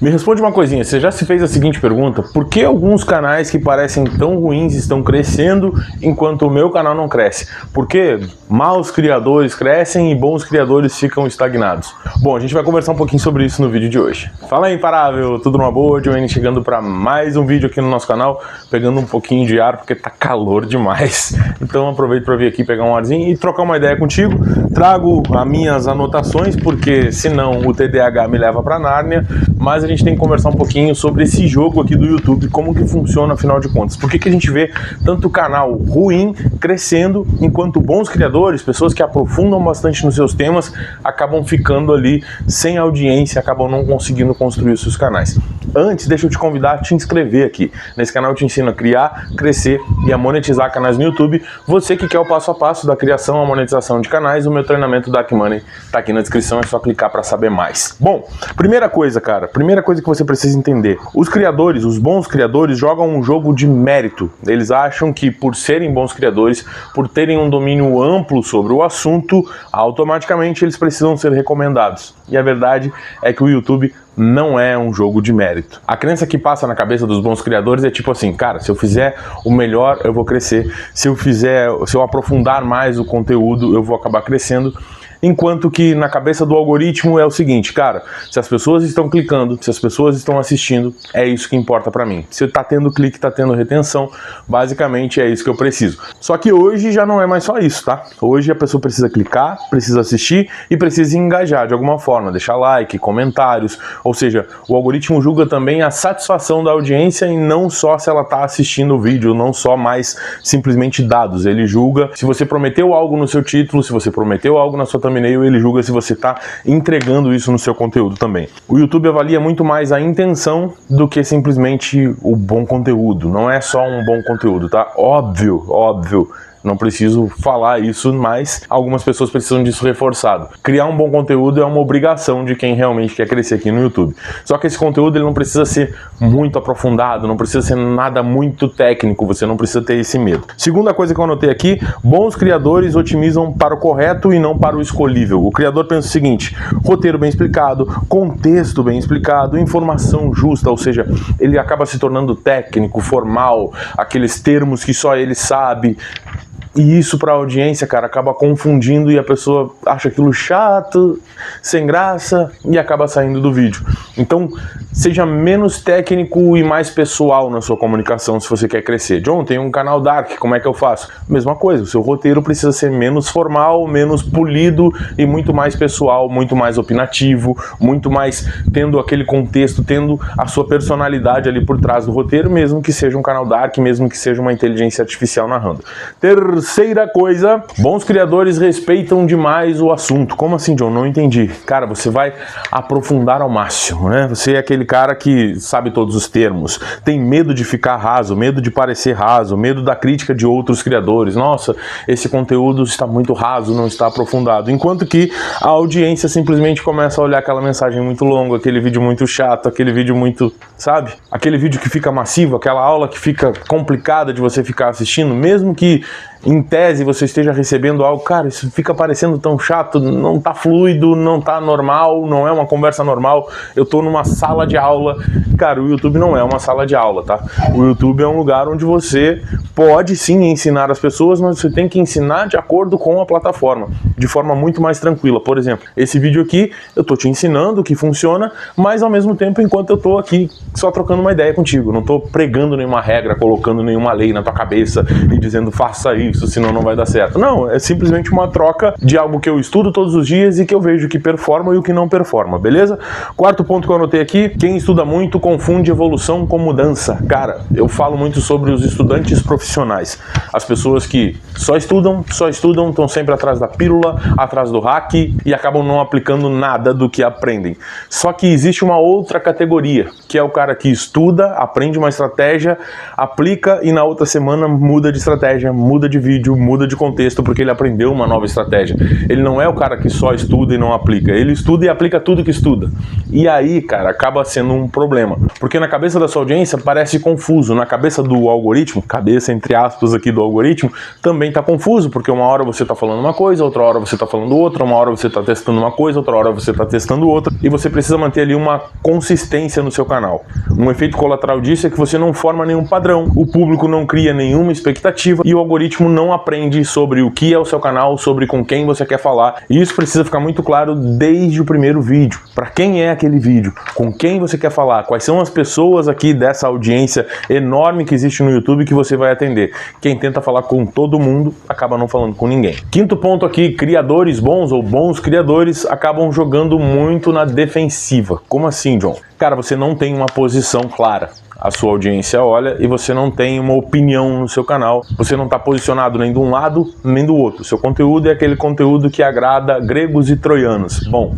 Me responde uma coisinha, você já se fez a seguinte pergunta: por que alguns canais que parecem tão ruins estão crescendo enquanto o meu canal não cresce? Por que maus criadores crescem e bons criadores ficam estagnados? Bom, a gente vai conversar um pouquinho sobre isso no vídeo de hoje. Fala aí, imparável, tudo numa boa? Joanne chegando para mais um vídeo aqui no nosso canal, pegando um pouquinho de ar porque tá calor demais. Então aproveito para vir aqui pegar um arzinho e trocar uma ideia contigo. Trago as minhas anotações porque senão o TDAH me leva para Nárnia, mas a gente tem que conversar um pouquinho sobre esse jogo aqui do YouTube, como que funciona afinal de contas. Por que a gente vê tanto canal ruim crescendo, enquanto bons criadores, pessoas que aprofundam bastante nos seus temas, acabam ficando ali sem audiência, acabam não conseguindo construir os seus canais. Antes, deixa eu te convidar a te inscrever aqui. Nesse canal eu te ensino a criar, crescer e a monetizar canais no YouTube. Você que quer o passo a passo da criação à monetização de canais, o meu treinamento Dark Money tá aqui na descrição, é só clicar para saber mais. Bom, primeira coisa que você precisa entender: os criadores, os bons criadores, jogam um jogo de mérito. Eles acham que por serem bons criadores, por terem um domínio amplo sobre o assunto, automaticamente eles precisam ser recomendados. E a verdade é que o YouTube não é um jogo de mérito. A crença que passa na cabeça dos bons criadores é tipo assim: cara, se eu fizer o melhor, eu vou crescer. Se eu aprofundar mais o conteúdo, eu vou acabar crescendo. Enquanto que na cabeça do algoritmo é o seguinte: cara, se as pessoas estão clicando, se as pessoas estão assistindo, é isso que importa pra mim. Se tá tendo clique, tá tendo retenção, basicamente é isso que eu preciso. Só que hoje já não é mais só isso, tá? Hoje a pessoa precisa clicar, precisa assistir e precisa engajar de alguma forma, deixar like, comentários, ou seja, o algoritmo julga também a satisfação da audiência e não só se ela tá assistindo o vídeo, não só mais simplesmente dados. Ele julga se você prometeu algo no seu título, se você prometeu algo na sua thumbnail, ele julga se você está entregando isso no seu conteúdo também. O YouTube avalia muito mais a intenção do que simplesmente o bom conteúdo. Não é só um bom conteúdo, tá? Óbvio. Não preciso falar isso, mas algumas pessoas precisam disso reforçado. Criar um bom conteúdo é uma obrigação de quem realmente quer crescer aqui no YouTube. Só que esse conteúdo ele não precisa ser muito aprofundado, não precisa ser nada muito técnico, você não precisa ter esse medo. Segunda coisa que eu anotei aqui: bons criadores otimizam para o correto e não para o escolhível. O criador pensa o seguinte: roteiro bem explicado, contexto bem explicado, informação justa, ou seja, ele acaba se tornando técnico, formal, aqueles termos que só ele sabe. E isso para a audiência, cara, acaba confundindo e a pessoa acha aquilo chato, sem graça e acaba saindo do vídeo. Então, seja menos técnico e mais pessoal na sua comunicação se você quer crescer. John, tem um canal Dark, como é que eu faço? Mesma coisa, o seu roteiro precisa ser menos formal, menos polido e muito mais pessoal, muito mais opinativo, muito mais tendo aquele contexto, tendo a sua personalidade ali por trás do roteiro, mesmo que seja um canal Dark, mesmo que seja uma inteligência artificial narrando. Terceira coisa: bons criadores respeitam demais o assunto. Como assim, John? Não entendi. Cara, você vai aprofundar ao máximo, né? Você é aquele cara que sabe todos os termos, tem medo de ficar raso, medo de parecer raso, medo da crítica de outros criadores. Nossa, esse conteúdo está muito raso, não está aprofundado. Enquanto que a audiência simplesmente começa a olhar aquela mensagem muito longa, aquele vídeo muito chato, aquele vídeo muito, sabe? Aquele vídeo que fica massivo, aquela aula que fica complicada de você ficar assistindo, mesmo que em tese você esteja recebendo algo, cara, isso fica parecendo tão chato, não tá fluido, não tá normal, não é uma conversa normal, eu tô numa sala de aula. Cara, o YouTube não é uma sala de aula, tá? O YouTube é um lugar onde você pode sim ensinar as pessoas, mas você tem que ensinar de acordo com a plataforma, de forma muito mais tranquila. Por exemplo, esse vídeo aqui, eu tô te ensinando o que funciona, mas ao mesmo tempo, enquanto eu tô aqui só trocando uma ideia contigo, não tô pregando nenhuma regra, colocando nenhuma lei na tua cabeça e dizendo faça isso, senão não vai dar certo. Não, é simplesmente uma troca de algo que eu estudo todos os dias e que eu vejo que performa e o que não performa, beleza? Quarto ponto que eu anotei aqui: quem estuda muito confunde evolução com mudança. Cara, eu falo muito sobre os estudantes profissionais, as pessoas que só estudam, estão sempre atrás da pílula, atrás do hack e acabam não aplicando nada do que aprendem. Só que existe uma outra categoria, que é o cara que estuda, aprende uma estratégia, aplica e na outra semana muda de estratégia, muda de vídeo, muda de contexto porque ele aprendeu uma nova estratégia. Ele não é o cara que só estuda e não aplica, ele estuda e aplica tudo que estuda. E aí, cara, acaba sendo um problema, porque na cabeça da sua audiência parece confuso, na cabeça do algoritmo, cabeça entre aspas aqui do algoritmo, também tá confuso, porque uma hora você tá falando uma coisa, outra hora você tá falando outra, uma hora você tá testando uma coisa, outra hora você tá testando outra, e você precisa manter ali uma consistência no seu canal. Um efeito colateral disso é que você não forma nenhum padrão, o público não cria nenhuma expectativa e o algoritmo não aprende sobre o que é o seu canal, sobre com quem você quer falar, e isso precisa ficar muito claro desde o primeiro vídeo. Para quem é aquele vídeo, com quem você quer falar, quais são as pessoas aqui dessa audiência enorme que existe no YouTube que você vai atender. Quem tenta falar com todo mundo acaba não falando com ninguém. Quinto ponto aqui, criadores bons ou bons criadores acabam jogando muito na defensiva. Como assim, John? Cara, você não tem uma posição clara. A sua audiência olha e você não tem uma opinião no seu canal, você não está posicionado nem de um lado nem do outro. Seu conteúdo é aquele conteúdo que agrada gregos e troianos. Bom,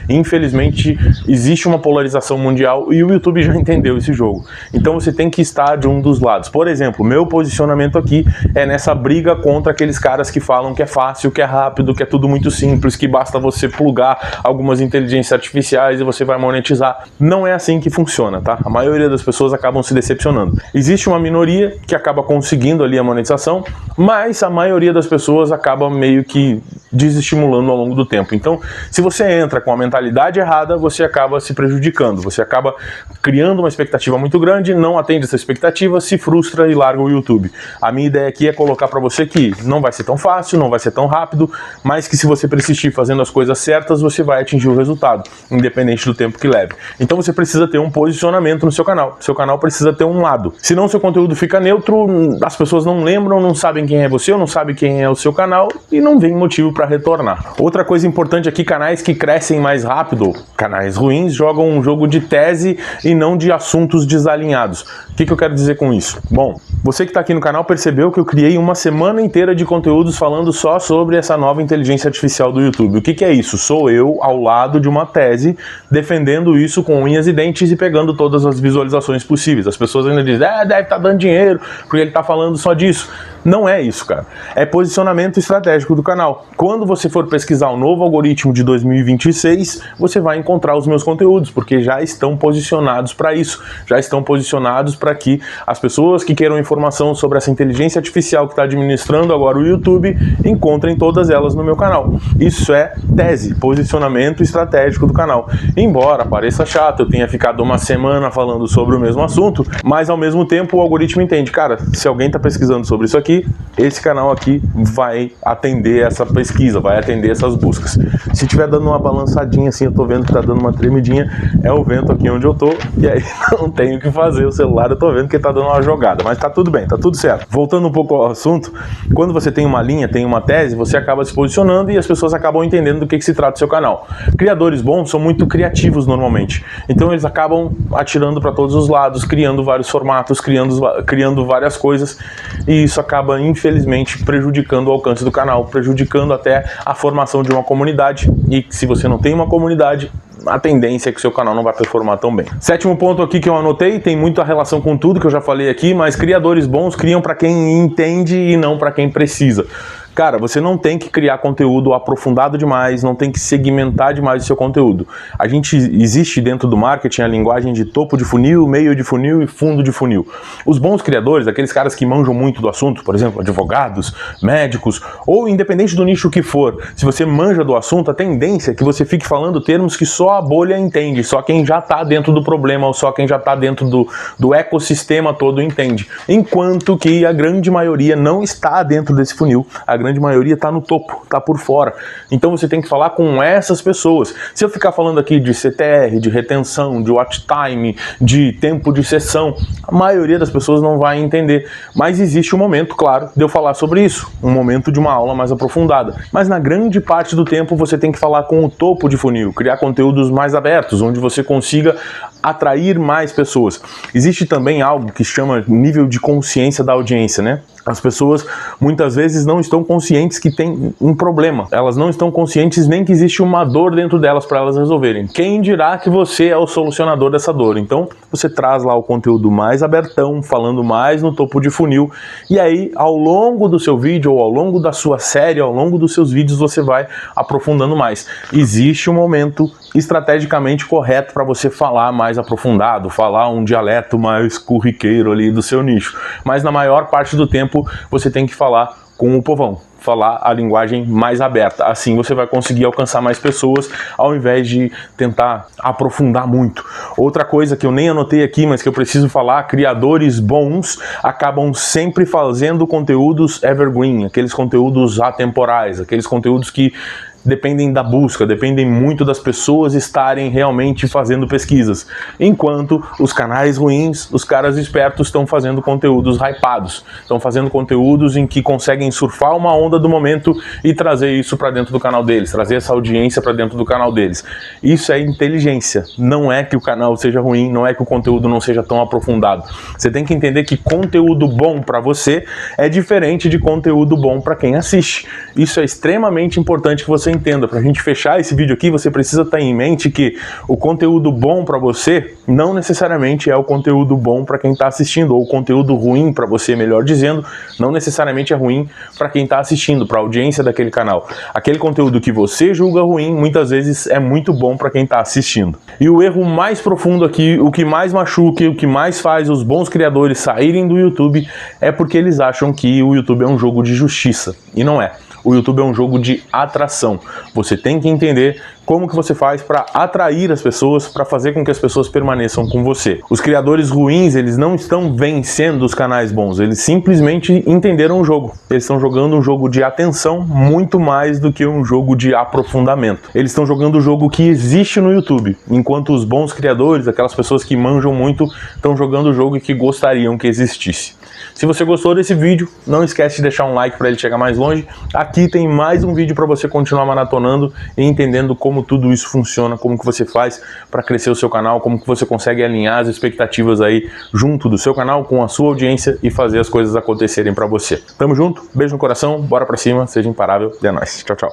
infelizmente existe uma polarização mundial e o YouTube já entendeu esse jogo. Então você tem que estar de um dos lados. Por exemplo, meu posicionamento aqui é nessa briga contra aqueles caras que falam que é fácil, que é rápido, que é tudo muito simples, que basta você plugar algumas inteligências artificiais e você vai monetizar. Não é assim que funciona, tá? A maioria das pessoas acabam se decepcionando. Existe uma minoria que acaba conseguindo ali a monetização, mas a maioria das pessoas acaba meio que desestimulando ao longo do tempo. Então, se você entra com a mentalidade errada, você acaba se prejudicando, você acaba criando uma expectativa muito grande, não atende essa expectativa, se frustra e larga o YouTube. A minha ideia aqui é colocar para você que não vai ser tão fácil, não vai ser tão rápido, mas que se você persistir fazendo as coisas certas, você vai atingir o resultado, independente do tempo que leve. Então você precisa ter um posicionamento no seu canal. Seu canal precisa ter um lado. Senão seu conteúdo fica neutro, as pessoas não lembram, não sabem quem é você, não sabem quem é o seu canal e não vem motivo para retornar. Outra coisa importante aqui, canais que crescem mais rápido, canais ruins, jogam um jogo de tese e não de assuntos desalinhados. O que eu quero dizer com isso? Bom, você que está aqui no canal percebeu que eu criei uma semana inteira de conteúdos falando só sobre essa nova inteligência artificial do YouTube. O que é isso? Sou eu ao lado de uma tese, defendendo isso com unhas e dentes e pegando todas as visualizações possíveis. As pessoas ainda dizem, deve estar dando dinheiro, porque ele está falando só disso. Não é isso, cara. É posicionamento estratégico do canal. Quando você for pesquisar o novo algoritmo de 2026, você vai encontrar os meus conteúdos, porque já estão posicionados para isso. Já estão posicionados para que as pessoas que queiram informação sobre essa inteligência artificial que está administrando agora o YouTube, encontrem todas elas no meu canal. Isso é tese, posicionamento estratégico do canal. Embora pareça chato, eu tenha ficado uma semana falando sobre o mesmo assunto, mas ao mesmo tempo o algoritmo entende, cara, se alguém está pesquisando sobre isso aqui, esse canal aqui vai atender essa pesquisa, vai atender essas buscas. Se tiver dando uma balançadinha assim, eu tô vendo que tá dando uma tremidinha, é o vento aqui onde eu tô, e aí não tenho o que fazer, o celular eu tô vendo que tá dando uma jogada, mas tá tudo bem, tá tudo certo. Voltando um pouco ao assunto, quando você tem uma linha, tem uma tese, você acaba se posicionando e as pessoas acabam entendendo do que se trata o seu canal. Criadores bons são muito criativos normalmente, então eles acabam atirando para todos os lados, criando vários formatos, criando várias coisas, e isso acaba infelizmente prejudicando o alcance do canal, prejudicando até a formação de uma comunidade, e se você não tem uma comunidade, a tendência é que o seu canal não vai performar tão bem. Sétimo ponto aqui que eu anotei, tem muita relação com tudo que eu já falei aqui, mas criadores bons criam para quem entende e não para quem precisa. Cara, você não tem que criar conteúdo aprofundado demais, não tem que segmentar demais o seu conteúdo. Existe dentro do marketing a linguagem de topo de funil, meio de funil e fundo de funil. Os bons criadores, aqueles caras que manjam muito do assunto, por exemplo, advogados, médicos, ou independente do nicho que for, se você manja do assunto, a tendência é que você fique falando termos que só a bolha entende, só quem já está dentro do problema, ou só quem já está dentro do ecossistema todo entende. Enquanto que a grande maioria não está dentro desse funil, a grande maioria está no topo, está por fora. Então você tem que falar com essas pessoas. Se eu ficar falando aqui de CTR, de retenção, de watch time, de tempo de sessão, a maioria das pessoas não vai entender. Mas existe um momento, claro, de eu falar sobre isso, um momento de uma aula mais aprofundada. Mas na grande parte do tempo você tem que falar com o topo de funil, criar conteúdos mais abertos, onde você consiga atrair mais pessoas. Existe também algo que chama nível de consciência da audiência, né? As pessoas muitas vezes não estão conscientes que tem um problema. Elas não estão conscientes nem que existe uma dor dentro delas para elas resolverem. Quem dirá que você é o solucionador dessa dor? Então você traz lá o conteúdo mais abertão, falando mais no topo de funil, e aí ao longo do seu vídeo ou ao longo da sua série, ao longo dos seus vídeos, você vai aprofundando mais. Existe um momento estrategicamente correto para você falar mais aprofundado, falar um dialeto mais corriqueiro ali do seu nicho, mas na maior parte do tempo você tem que falar com o povão, falar a linguagem mais aberta. Assim você vai conseguir alcançar mais pessoas ao invés de tentar aprofundar muito. Outra coisa que eu nem anotei aqui, mas que eu preciso falar, criadores bons acabam sempre fazendo conteúdos evergreen, aqueles conteúdos atemporais, aqueles conteúdos que dependem da busca, dependem muito das pessoas estarem realmente fazendo pesquisas. Enquanto os canais ruins, os caras espertos estão fazendo conteúdos hypados, estão fazendo conteúdos em que conseguem surfar uma onda do momento e trazer isso para dentro do canal deles, trazer essa audiência para dentro do canal deles. Isso é inteligência, não é que o canal seja ruim, não é que o conteúdo não seja tão aprofundado. Você tem que entender que conteúdo bom para você é diferente de conteúdo bom para quem assiste. Isso é extremamente importante que você entenda. Para a gente fechar esse vídeo aqui, você precisa ter em mente que o conteúdo bom para você não necessariamente é o conteúdo bom para quem está assistindo, ou o conteúdo ruim para você, melhor dizendo, não necessariamente é ruim para quem está assistindo, para a audiência daquele canal. Aquele conteúdo que você julga ruim, muitas vezes é muito bom para quem está assistindo. E o erro mais profundo aqui, o que mais machuca, o que mais faz os bons criadores saírem do YouTube, é porque eles acham que o YouTube é um jogo de justiça, e não é. O YouTube é um jogo de atração. Você tem que entender como que você faz para atrair as pessoas, para fazer com que as pessoas permaneçam com você. Os criadores ruins, eles não estão vencendo os canais bons, eles simplesmente entenderam o jogo. Eles estão jogando um jogo de atenção muito mais do que um jogo de aprofundamento. Eles estão jogando o jogo que existe no YouTube, enquanto os bons criadores, aquelas pessoas que manjam muito, estão jogando o jogo que gostariam que existisse. Se você gostou desse vídeo, não esquece de deixar um like para ele chegar mais longe. Aqui tem mais um vídeo para você continuar maratonando e entendendo como tudo isso funciona, como que você faz para crescer o seu canal, como que você consegue alinhar as expectativas aí junto do seu canal com a sua audiência e fazer as coisas acontecerem para você. Tamo junto, beijo no coração, bora pra cima, seja imparável e é nóis. Tchau, tchau.